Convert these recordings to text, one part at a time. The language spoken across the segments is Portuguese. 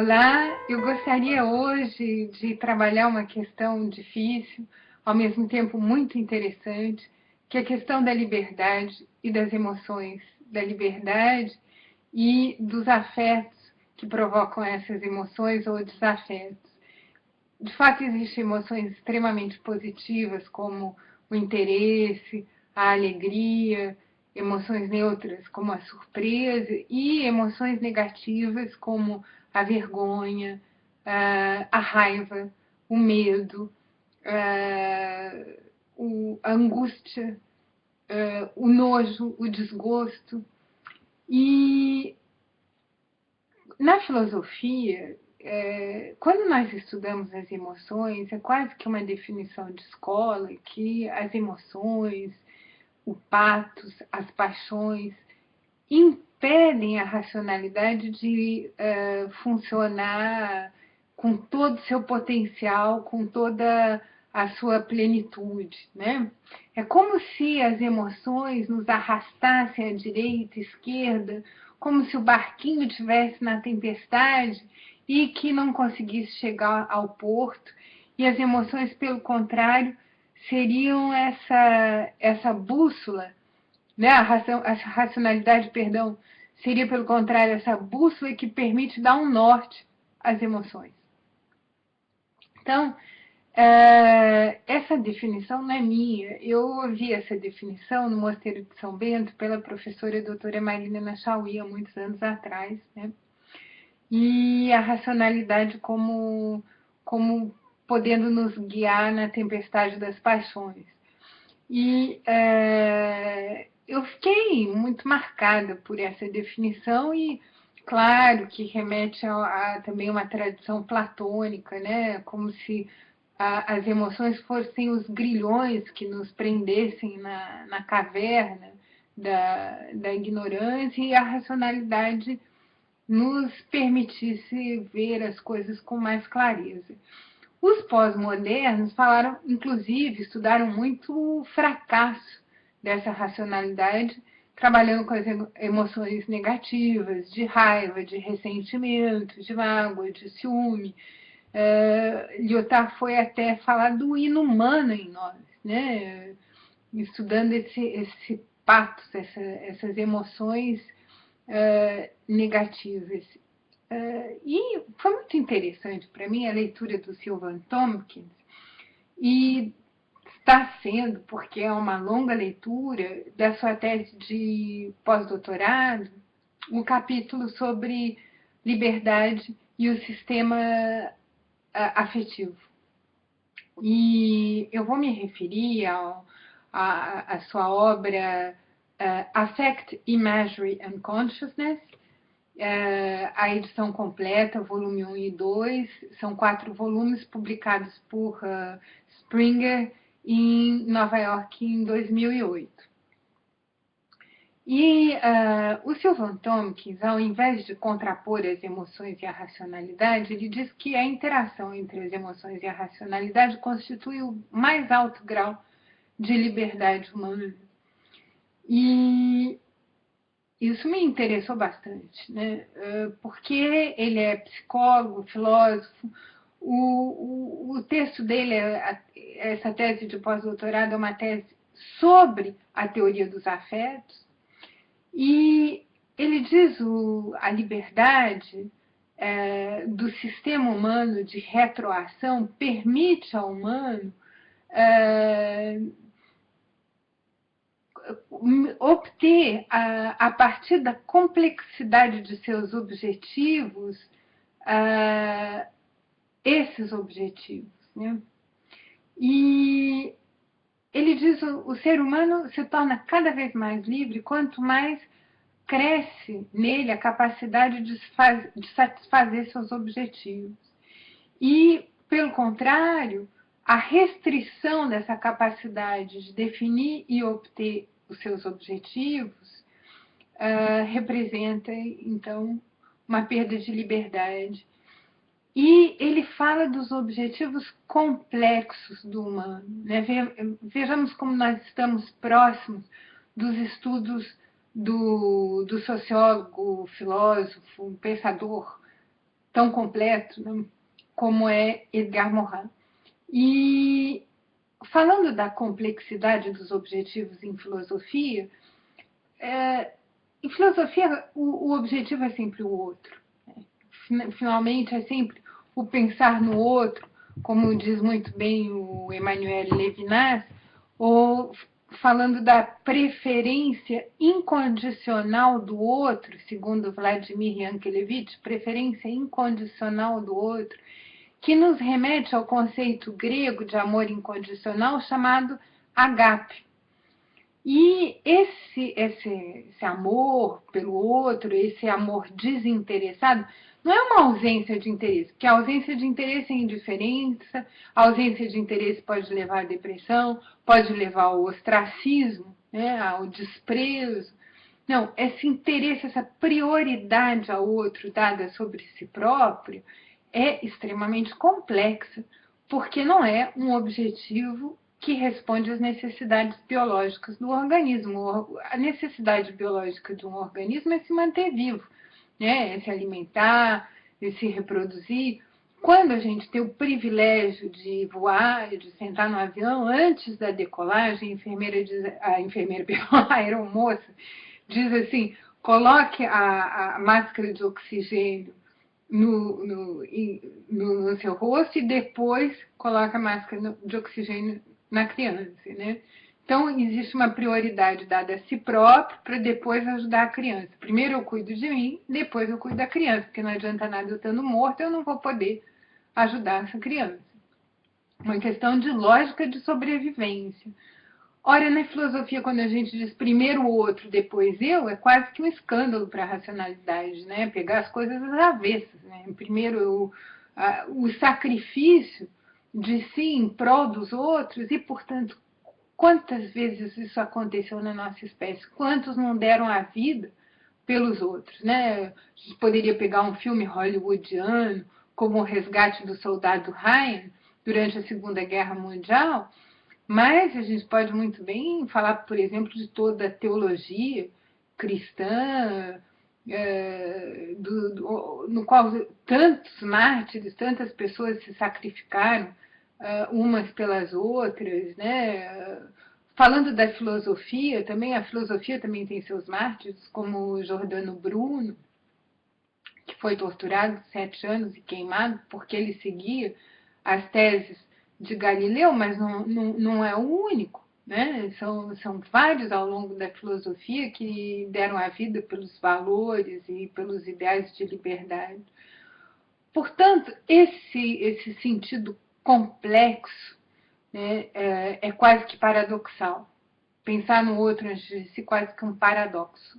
Olá, eu gostaria hoje de trabalhar uma questão difícil, ao mesmo tempo muito interessante, que é a questão da liberdade e das emoções, da liberdade e dos afetos que provocam essas emoções ou desafetos. De fato, existem emoções extremamente positivas, como o interesse, a alegria, emoções neutras, como a surpresa, e emoções negativas, como a vergonha, a raiva, o medo, a angústia, o nojo, o desgosto. E na filosofia, quando nós estudamos as emoções, é quase que uma definição de escola que as emoções, o patos, as paixões, impedem a racionalidade de funcionar com todo o seu potencial, com toda a sua plenitude, né? É como se as emoções nos arrastassem à direita, à esquerda, como se o barquinho estivesse na tempestade e que não conseguisse chegar ao porto, e as emoções, pelo contrário, seriam essa bússola, né? A racionalidade, perdão, seria, pelo contrário, essa bússola que permite dar um norte às emoções. Então, essa definição não é minha. Eu ouvi essa definição no Mosteiro de São Bento pela professora doutora Marina Chauí há muitos anos atrás, né? E a racionalidade como podendo nos guiar na tempestade das paixões. E eu fiquei muito marcada por essa definição e, claro, que remete a também uma tradição platônica, né? Como se as emoções fossem os grilhões que nos prendessem na caverna da ignorância, e a racionalidade nos permitisse ver as coisas com mais clareza. Os pós-modernos falaram, inclusive, estudaram muito o fracasso dessa racionalidade, trabalhando com as emoções negativas, de raiva, de ressentimento, de mágoa, de ciúme. Lyotard foi até falar do inumano em nós, né? Estudando esse patos, essas emoções negativas. E foi muito interessante para mim a leitura do Sylvan Tompkins, e está sendo, porque é uma longa leitura da sua tese de pós-doutorado, um capítulo sobre liberdade e o sistema afetivo. E eu vou me referir à sua obra Affect, Imagery and Consciousness, a edição completa, volume 1 e 2, são 4 volumes publicados por Springer em Nova York em 2008. E o Sylvan Tompkins, ao invés de contrapor as emoções e a racionalidade, ele diz que a interação entre as emoções e a racionalidade constitui o mais alto grau de liberdade humana. E isso me interessou bastante, né? Porque ele é psicólogo, filósofo. O texto dele, essa tese de pós-doutorado, é uma tese sobre a teoria dos afetos, e ele diz a liberdade do sistema humano de retroação permite ao humano obter, a partir da complexidade de seus objetivos, esses objetivos, né? E ele diz que o ser humano se torna cada vez mais livre quanto mais cresce nele a capacidade de satisfazer seus objetivos. E, pelo contrário, a restrição dessa capacidade de definir e obter os seus objetivos representa, então, uma perda de liberdade. E ele fala dos objetivos complexos do humano, né? Vejamos como nós estamos próximos dos estudos do sociólogo, filósofo, pensador tão completo, né, como é Edgar Morin. E falando da complexidade dos objetivos em filosofia, em filosofia o objetivo é sempre o outro. Finalmente é sempre o pensar no outro, como diz muito bem o Emmanuel Levinas, ou falando da preferência incondicional do outro, segundo Vladimir Yankelevich, preferência incondicional do outro, que nos remete ao conceito grego de amor incondicional chamado agape. E esse amor pelo outro, esse amor desinteressado, não é uma ausência de interesse, porque a ausência de interesse é indiferença, a ausência de interesse pode levar à depressão, pode levar ao ostracismo, né, ao desprezo. Não, esse interesse, essa prioridade ao outro dada sobre si próprio é extremamente complexa, porque não é um objetivo que responde às necessidades biológicas do organismo. A necessidade biológica de um organismo é se manter vivo, né? É se alimentar, é se reproduzir. Quando a gente tem o privilégio de voar, de sentar no avião, antes da decolagem, a enfermeira, a aeromoça, diz assim, coloque a máscara de oxigênio no seu rosto e depois coloca a máscara de oxigênio na criança, né? Então, existe uma prioridade dada a si próprio para depois ajudar a criança. Primeiro eu cuido de mim, depois eu cuido da criança, porque não adianta nada eu estando morto, eu não vou poder ajudar essa criança. Uma questão de lógica de sobrevivência. Ora, na filosofia, quando a gente diz primeiro o outro, depois eu, é quase que um escândalo para a racionalidade, né? Pegar as coisas às avessas, né? Primeiro o sacrifício de si em prol dos outros e, portanto, quantas vezes isso aconteceu na nossa espécie? Quantos não deram a vida pelos outros, né? A gente poderia pegar um filme hollywoodiano, como O Resgate do Soldado Ryan, durante a Segunda Guerra Mundial, mas a gente pode muito bem falar, por exemplo, de toda a teologia cristã, no qual tantos mártires, tantas pessoas se sacrificaram umas pelas outras, né? Falando da filosofia, também a filosofia também tem seus mártires, como o Giordano Bruno, que foi torturado 7 anos e queimado porque ele seguia as teses de Galileu, mas não é o único, né? São vários ao longo da filosofia que deram a vida pelos valores e pelos ideais de liberdade. Portanto, esse sentido complexo, né, é quase que paradoxal. Pensar no outro antes de si quase que um paradoxo.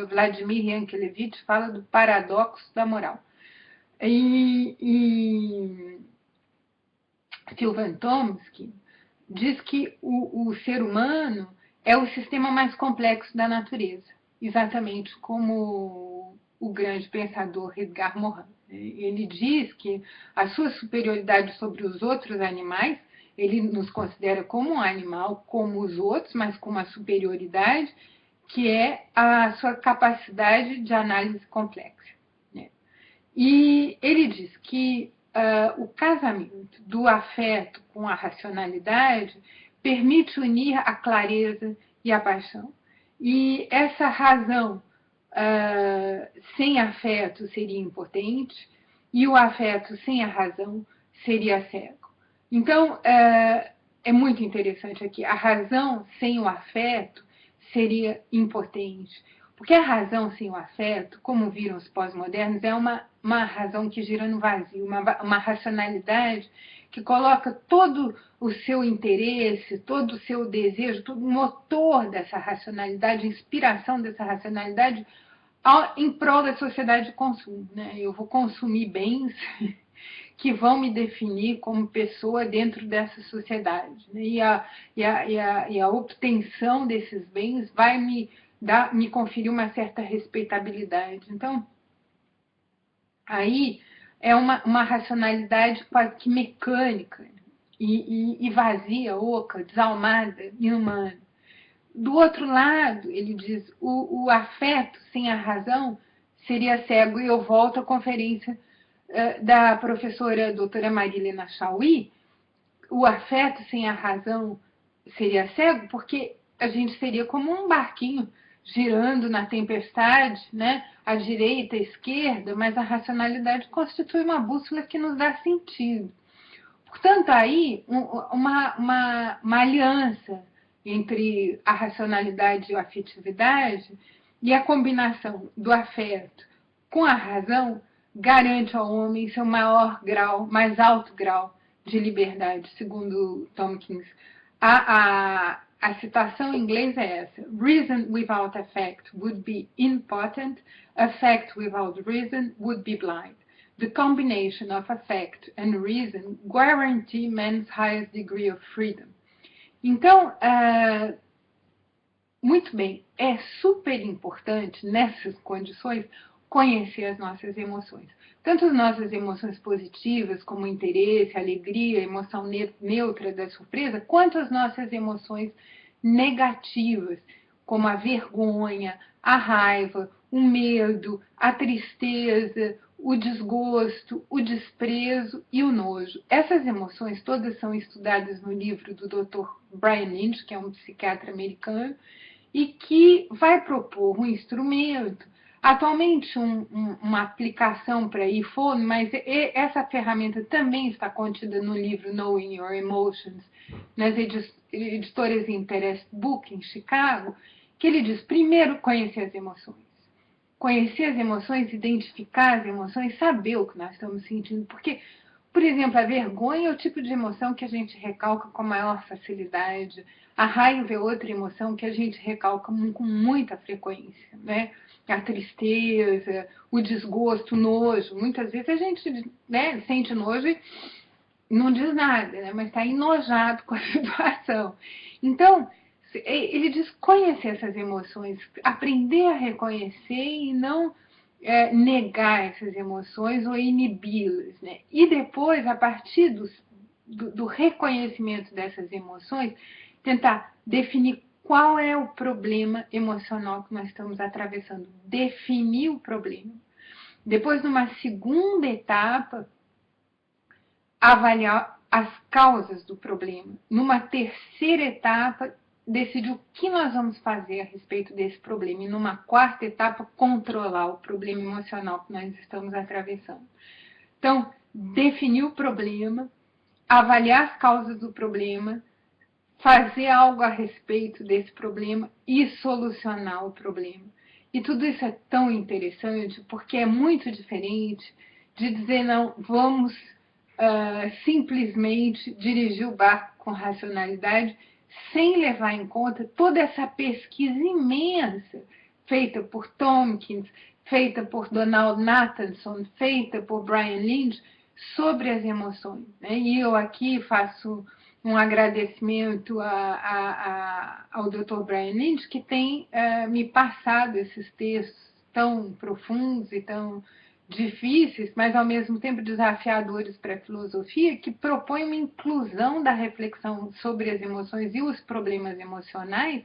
Vladimir Yankelevich fala do paradoxo da moral. E Sylvain Tomsky diz que o ser humano é o sistema mais complexo da natureza, exatamente como o grande pensador Edgar Morin. Ele diz que a sua superioridade sobre os outros animais, ele nos considera como um animal, como os outros, mas com uma superioridade, que é a sua capacidade de análise complexa. E ele diz que o casamento do afeto com a racionalidade permite unir a clareza e a paixão. E essa razão sem afeto seria impotente e o afeto sem a razão seria cego. Então, é muito interessante aqui. A razão sem o afeto seria impotente. Porque a razão sem o afeto, como viram os pós-modernos, é uma razão que gira no vazio, uma racionalidade que coloca todo o seu interesse, todo o seu desejo, todo o motor dessa racionalidade, a inspiração dessa racionalidade em prol da sociedade de consumo. Né? Eu vou consumir bens que vão me definir como pessoa dentro dessa sociedade. Né? E a obtenção desses bens vai me conferir uma certa respeitabilidade. Então, aí é uma racionalidade quase que mecânica e vazia, oca, desalmada, inumana. Do outro lado, ele diz, o afeto sem a razão seria cego. E eu volto à conferência da professora doutora Marilena Chauí, o afeto sem a razão seria cego, porque a gente seria como um barquinho girando na tempestade, né? À direita, à esquerda, mas a racionalidade constitui uma bússola que nos dá sentido. Portanto, aí, uma aliança entre a racionalidade e a afetividade e a combinação do afeto com a razão garante ao homem seu maior grau, mais alto grau de liberdade, segundo Tompkins. A citação em inglês é essa: Reason without affect would be impotent, affect without reason would be blind. The combination of affect and reason guarantee man's highest degree of freedom. Então, muito bem, é super importante nessas condições conhecer as nossas emoções. Tanto as nossas emoções positivas, como interesse, alegria, emoção neutra da surpresa, quanto as nossas emoções negativas, como a vergonha, a raiva, o medo, a tristeza, o desgosto, o desprezo e o nojo. Essas emoções todas são estudadas no livro do Dr. Brian Lynch, que é um psiquiatra americano, e que vai propor um instrumento, atualmente uma aplicação para iPhone, mas essa ferramenta também está contida no livro Knowing Your Emotions, nas editoras Interest Book, em Chicago, que ele diz, primeiro, conhecer as emoções. Conhecer as emoções, identificar as emoções, saber o que nós estamos sentindo. Porque, por exemplo, a vergonha é o tipo de emoção que a gente recalca com maior facilidade. A raiva é outra emoção que a gente recalca com muita frequência, né? A tristeza, o desgosto, o nojo. Muitas vezes a gente, né, sente nojo e não diz nada, né? Mas está enojado com a situação. Então, ele diz conhecer essas emoções, aprender a reconhecer e não negar essas emoções ou inibi-las, né? E depois, a partir do reconhecimento dessas emoções, tentar definir qual é o problema emocional que nós estamos atravessando. Definir o problema. Depois, numa segunda etapa, avaliar as causas do problema. Numa terceira etapa, decidir o que nós vamos fazer a respeito desse problema. E numa quarta etapa, controlar o problema emocional que nós estamos atravessando. Então, definir o problema, avaliar as causas do problema, fazer algo a respeito desse problema e solucionar o problema. E tudo isso é tão interessante porque é muito diferente de dizer, não, vamos simplesmente dirigir o barco com racionalidade sem levar em conta toda essa pesquisa imensa feita por Tompkins, feita por Donald Nathanson, feita por Brian Lynch sobre as emoções, né? E eu aqui faço um agradecimento ao Dr. Brian Lynch, que tem me passado esses textos tão profundos e tão difíceis, mas ao mesmo tempo desafiadores para a filosofia, que propõe uma inclusão da reflexão sobre as emoções e os problemas emocionais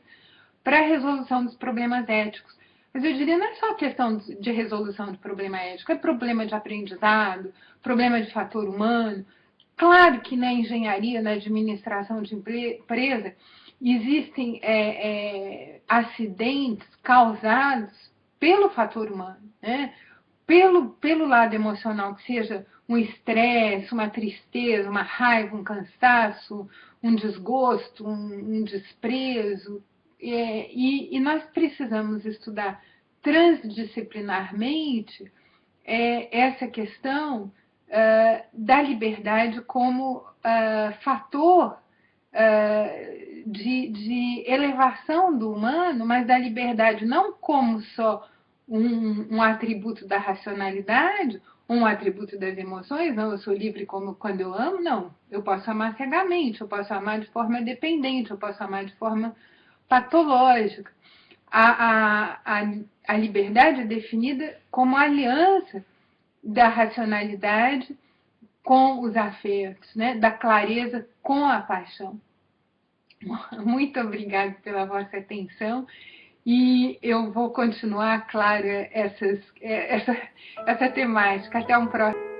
para a resolução dos problemas éticos. Mas eu diria, não é só questão de resolução de problema ético, é problema de aprendizado, problema de fator humano. Claro que na engenharia, na administração de empresa, existem acidentes causados pelo fator humano, né? Pelo lado emocional, que seja um estresse, uma tristeza, uma raiva, um cansaço, um desgosto, um desprezo. E nós precisamos estudar transdisciplinarmente essa questão da liberdade como fator de elevação do humano, mas da liberdade não como só um atributo da racionalidade, um atributo das emoções, não, eu sou livre como quando eu amo, não. Eu posso amar cegamente, eu posso amar de forma dependente, eu posso amar de forma patológica. A liberdade é definida como a aliança da racionalidade com os afetos, né? Da clareza com a paixão. Muito obrigada pela vossa atenção e eu vou continuar, claro, essa temática. Até um próximo.